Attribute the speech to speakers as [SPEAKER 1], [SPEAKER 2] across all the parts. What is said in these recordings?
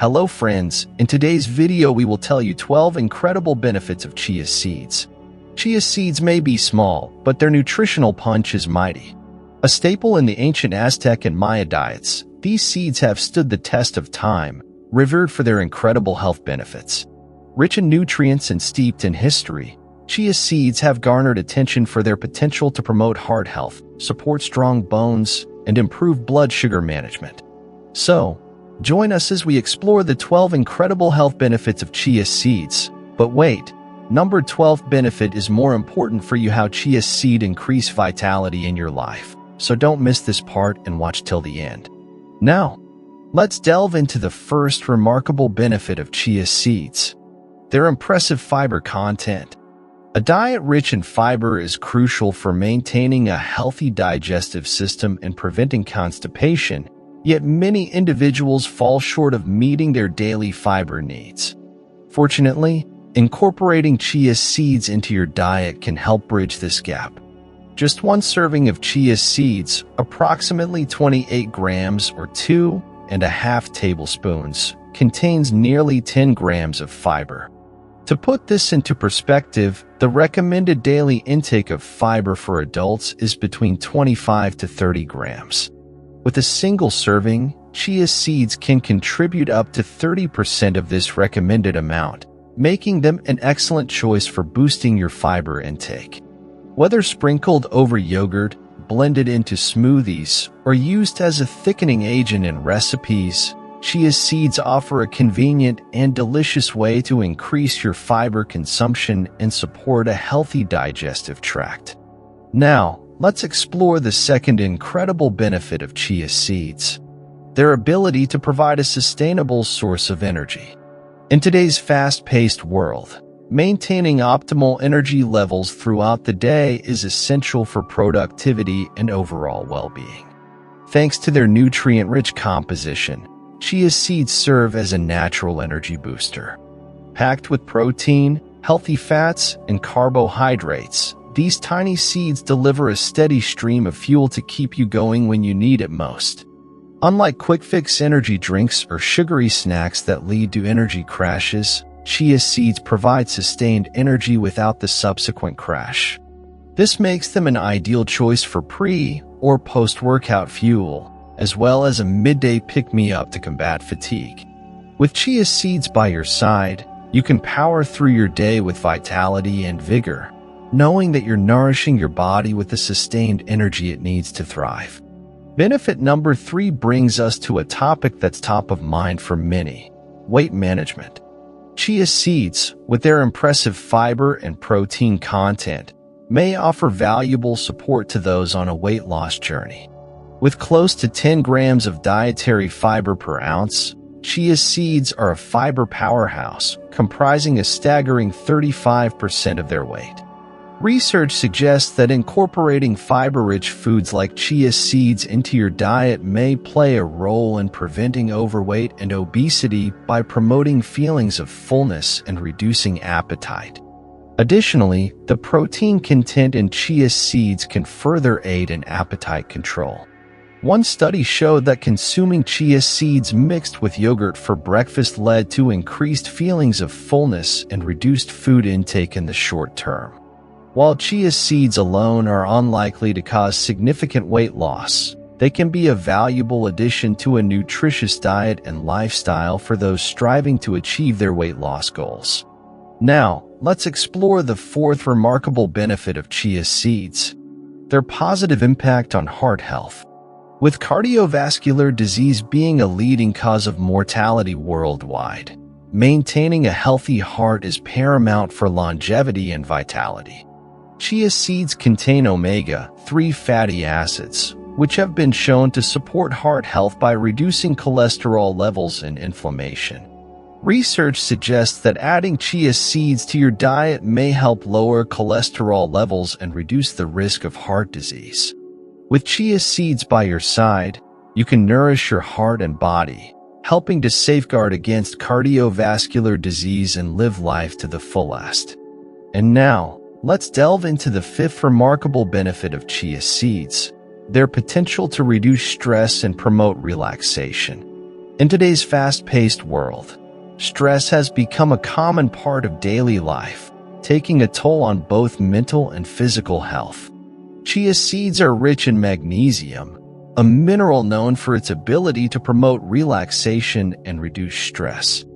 [SPEAKER 1] Hello friends, in today's video we will tell you 12 incredible benefits of chia seeds. Chia seeds may be small, but their nutritional punch is mighty. A staple in the ancient Aztec and Maya diets, these seeds have stood the test of time, revered for their incredible health benefits. Rich in nutrients and steeped in history, chia seeds have garnered attention for their potential to promote heart health, support strong bones, and improve blood sugar management. So, join us as we explore the 12 incredible health benefits of chia seeds. But wait, number 12 benefit is more important for you: how chia seed increase vitality in your life. So don't miss this part and watch till the end. Now, let's delve into the first remarkable benefit of chia seeds: their impressive fiber content. A diet rich in fiber is crucial for maintaining a healthy digestive system and preventing constipation. Yet many individuals fall short of meeting their daily fiber needs. Fortunately, incorporating chia seeds into your diet can help bridge this gap. Just one serving of chia seeds, approximately 28 grams or 2.5 tablespoons, contains nearly 10 grams of fiber. To put this into perspective, the recommended daily intake of fiber for adults is between 25 to 30 grams. With a single serving, chia seeds can contribute up to 30% of this recommended amount, making them an excellent choice for boosting your fiber intake. Whether sprinkled over yogurt, blended into smoothies, or used as a thickening agent in recipes, chia seeds offer a convenient and delicious way to increase your fiber consumption and support a healthy digestive tract. Now, let's explore the second incredible benefit of chia seeds: their ability to provide a sustainable source of energy. In today's fast-paced world, maintaining optimal energy levels throughout the day is essential for productivity and overall well-being. Thanks to their nutrient-rich composition, chia seeds serve as a natural energy booster. Packed with protein, healthy fats, and carbohydrates, these tiny seeds deliver a steady stream of fuel to keep you going when you need it most. Unlike quick-fix energy drinks or sugary snacks that lead to energy crashes, chia seeds provide sustained energy without the subsequent crash. This makes them an ideal choice for pre- or post-workout fuel, as well as a midday pick-me-up to combat fatigue. With chia seeds by your side, you can power through your day with vitality and vigor, knowing that you're nourishing your body with the sustained energy it needs to thrive. Benefit number 3 brings us to a topic that's top of mind for many: weight management. Chia seeds, with their impressive fiber and protein content, may offer valuable support to those on a weight loss journey. With close to 10 grams of dietary fiber per ounce, chia seeds are a fiber powerhouse, comprising a staggering 35% of their weight. Research suggests that incorporating fiber-rich foods like chia seeds into your diet may play a role in preventing overweight and obesity by promoting feelings of fullness and reducing appetite. Additionally, the protein content in chia seeds can further aid in appetite control. One study showed that consuming chia seeds mixed with yogurt for breakfast led to increased feelings of fullness and reduced food intake in the short term. While chia seeds alone are unlikely to cause significant weight loss, they can be a valuable addition to a nutritious diet and lifestyle for those striving to achieve their weight loss goals. Now, let's explore the fourth remarkable benefit of chia seeds: their positive impact on heart health. With cardiovascular disease being a leading cause of mortality worldwide, maintaining a healthy heart is paramount for longevity and vitality. Chia seeds contain omega-3 fatty acids, which have been shown to support heart health by reducing cholesterol levels and inflammation. Research suggests that adding chia seeds to your diet may help lower cholesterol levels and reduce the risk of heart disease. With chia seeds by your side, you can nourish your heart and body, helping to safeguard against cardiovascular disease and live life to the fullest. And now, let's delve into the fifth remarkable benefit of chia seeds: their potential to reduce stress and promote relaxation. In today's fast-paced world, stress has become a common part of daily life, taking a toll on both mental and physical health. Chia seeds are rich in magnesium, a mineral known for its ability to promote relaxation and reduce stress.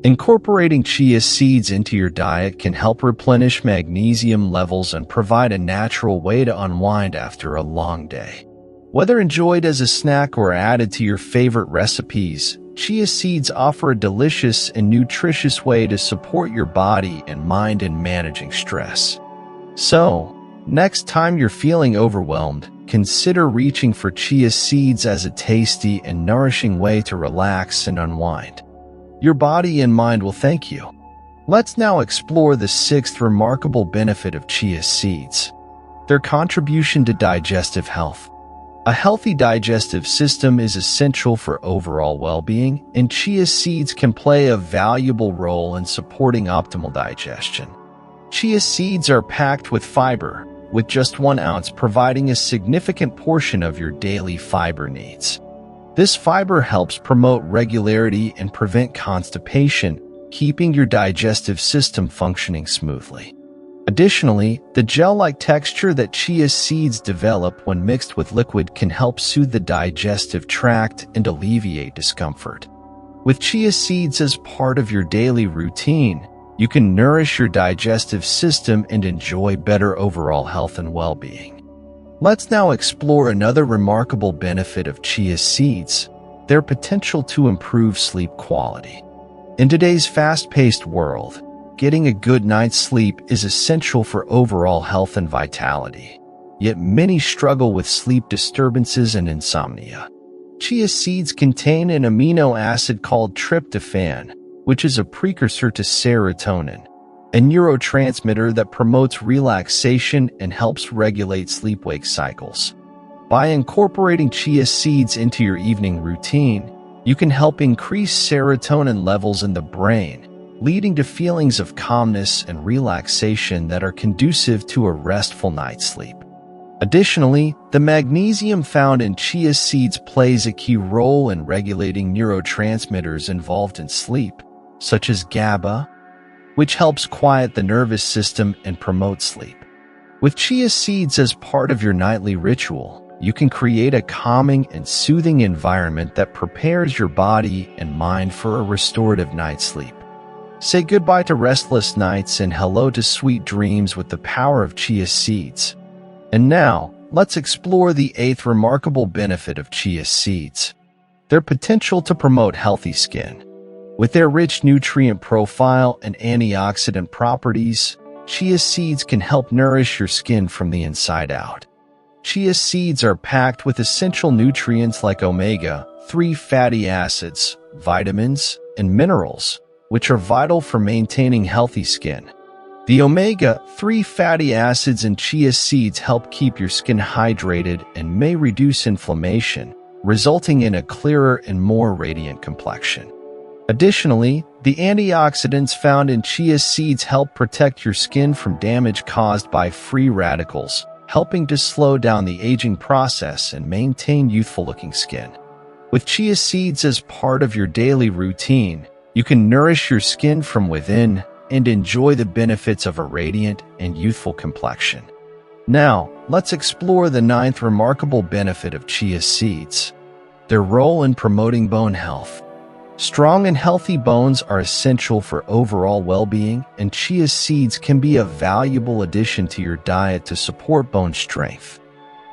[SPEAKER 1] Incorporating chia seeds into your diet can help replenish magnesium levels and provide a natural way to unwind after a long day. Whether enjoyed as a snack or added to your favorite recipes, chia seeds offer a delicious and nutritious way to support your body and mind in managing stress. So, next time you're feeling overwhelmed, consider reaching for chia seeds as a tasty and nourishing way to relax and unwind. Your body and mind will thank you. Let's now explore the sixth remarkable benefit of chia seeds: their contribution to digestive health. A healthy digestive system is essential for overall well-being, and chia seeds can play a valuable role in supporting optimal digestion. Chia seeds are packed with fiber, with just 1 ounce providing a significant portion of your daily fiber needs. This fiber helps promote regularity and prevent constipation, keeping your digestive system functioning smoothly. Additionally, the gel-like texture that chia seeds develop when mixed with liquid can help soothe the digestive tract and alleviate discomfort. With chia seeds as part of your daily routine, you can nourish your digestive system and enjoy better overall health and well-being. Let's now explore another remarkable benefit of chia seeds: their potential to improve sleep quality. In today's fast-paced world, getting a good night's sleep is essential for overall health and vitality. Yet many struggle with sleep disturbances and insomnia. Chia seeds contain an amino acid called tryptophan, which is a precursor to serotonin, a neurotransmitter that promotes relaxation and helps regulate sleep-wake cycles. By incorporating chia seeds into your evening routine, you can help increase serotonin levels in the brain, leading to feelings of calmness and relaxation that are conducive to a restful night's sleep. Additionally, the magnesium found in chia seeds plays a key role in regulating neurotransmitters involved in sleep, such as GABA, which helps quiet the nervous system and promote sleep. With chia seeds as part of your nightly ritual, you can create a calming and soothing environment that prepares your body and mind for a restorative night's sleep. Say goodbye to restless nights and hello to sweet dreams with the power of chia seeds. And now, let's explore the eighth remarkable benefit of chia seeds: their potential to promote healthy skin. With their rich nutrient profile and antioxidant properties, chia seeds can help nourish your skin from the inside out. Chia seeds are packed with essential nutrients like omega-3 fatty acids, vitamins, and minerals, which are vital for maintaining healthy skin. The omega-3 fatty acids in chia seeds help keep your skin hydrated and may reduce inflammation, resulting in a clearer and more radiant complexion. Additionally, the antioxidants found in chia seeds help protect your skin from damage caused by free radicals, helping to slow down the aging process and maintain youthful-looking skin. With chia seeds as part of your daily routine, you can nourish your skin from within and enjoy the benefits of a radiant and youthful complexion. Now, let's explore the ninth remarkable benefit of chia seeds: their role in promoting bone health. Strong and healthy bones are essential for overall well-being, and chia seeds can be a valuable addition to your diet to support bone strength.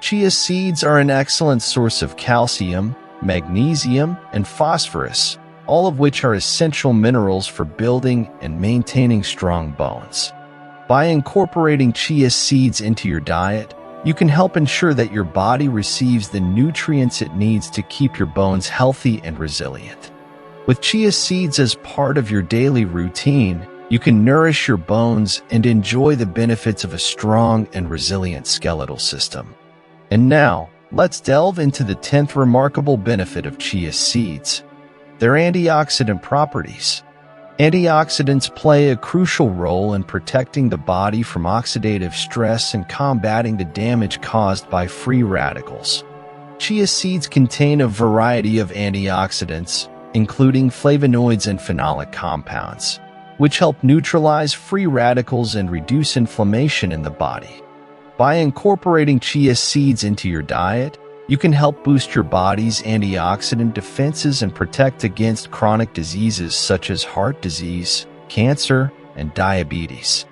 [SPEAKER 1] Chia seeds are an excellent source of calcium, magnesium, and phosphorus, all of which are essential minerals for building and maintaining strong bones. By incorporating chia seeds into your diet, you can help ensure that your body receives the nutrients it needs to keep your bones healthy and resilient. With chia seeds as part of your daily routine, you can nourish your bones and enjoy the benefits of a strong and resilient skeletal system. And now, let's delve into the 10th remarkable benefit of chia seeds: their antioxidant properties. Antioxidants play a crucial role in protecting the body from oxidative stress and combating the damage caused by free radicals. Chia seeds contain a variety of antioxidants, including flavonoids and phenolic compounds, which help neutralize free radicals and reduce inflammation in the body. By incorporating chia seeds into your diet, you can help boost your body's antioxidant defenses and protect against chronic diseases such as heart disease, cancer, and diabetes.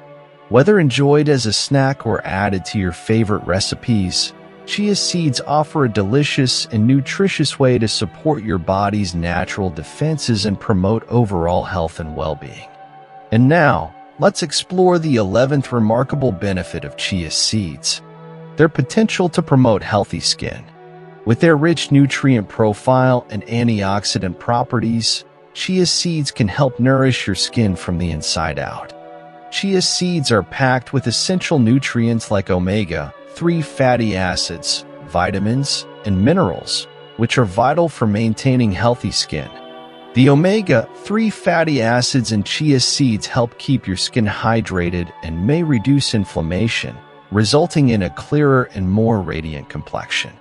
[SPEAKER 1] Whether enjoyed as a snack or added to your favorite recipes, chia seeds offer a delicious and nutritious way to support your body's natural defenses and promote overall health and well-being. And now, let's explore the 11th remarkable benefit of chia seeds: their potential to promote healthy skin. With their rich nutrient profile and antioxidant properties, chia seeds can help nourish your skin from the inside out. Chia seeds are packed with essential nutrients like omega-3 fatty acids, vitamins, and minerals, which are vital for maintaining healthy skin. The omega-3 fatty acids in chia seeds help keep your skin hydrated and may reduce inflammation, resulting in a clearer and more radiant complexion.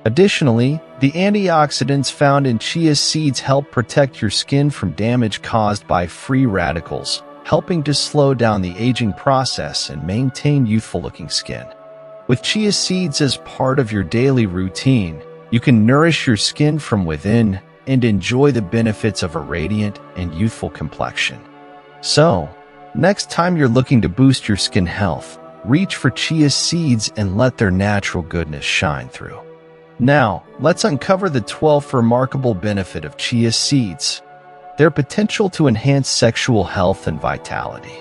[SPEAKER 1] Additionally, the antioxidants found in chia seeds help protect your skin from damage caused by free radicals, helping to slow down the aging process and maintain youthful-looking skin. With chia seeds as part of your daily routine, you can nourish your skin from within and enjoy the benefits of a radiant and youthful complexion. So, next time you're looking to boost your skin health, reach for chia seeds and let their natural goodness shine through. Now, let's uncover the 12th remarkable benefit of chia seeds: their potential to enhance sexual health and vitality.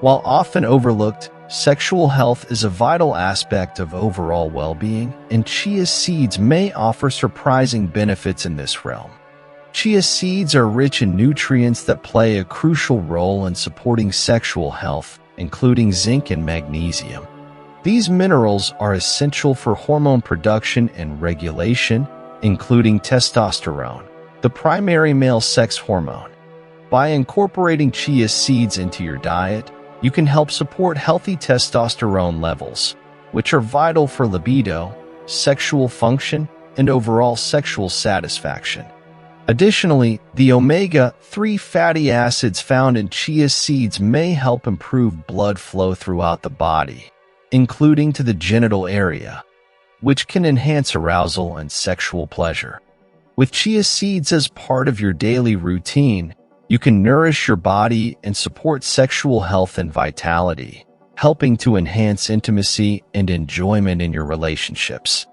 [SPEAKER 1] While often overlooked, sexual health is a vital aspect of overall well-being, and chia seeds may offer surprising benefits in this realm. Chia seeds are rich in nutrients that play a crucial role in supporting sexual health, including zinc and magnesium. These minerals are essential for hormone production and regulation, including testosterone, the primary male sex hormone. By incorporating chia seeds into your diet, you can help support healthy testosterone levels, which are vital for libido, sexual function, and overall sexual satisfaction. Additionally, the omega-3 fatty acids found in chia seeds may help improve blood flow throughout the body, including to the genital area, which can enhance arousal and sexual pleasure. With chia seeds as part of your daily routine, you can nourish your body and support sexual health and vitality, helping to enhance intimacy and enjoyment in your relationships.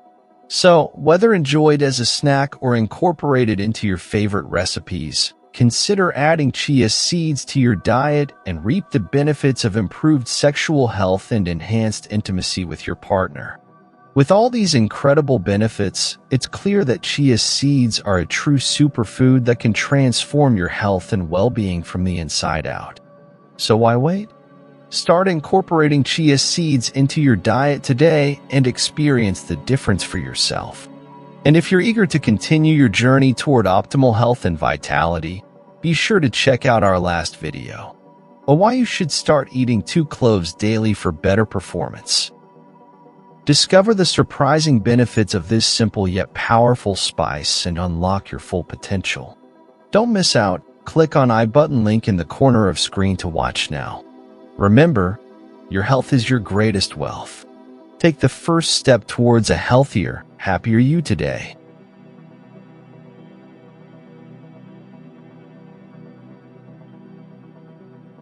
[SPEAKER 1] So, whether enjoyed as a snack or incorporated into your favorite recipes, consider adding chia seeds to your diet and reap the benefits of improved sexual health and enhanced intimacy with your partner. With all these incredible benefits, it's clear that chia seeds are a true superfood that can transform your health and well-being from the inside out. So why wait? Start incorporating chia seeds into your diet today and experience the difference for yourself. And if you're eager to continue your journey toward optimal health and vitality, be sure to check out our last video on why you should start eating 2 cloves daily for better performance. Discover the surprising benefits of this simple yet powerful spice and unlock your full potential. Don't miss out. Click on I button link in the corner of screen to watch now. Remember, your health is your greatest wealth. Take the first step towards a healthier, happier you today.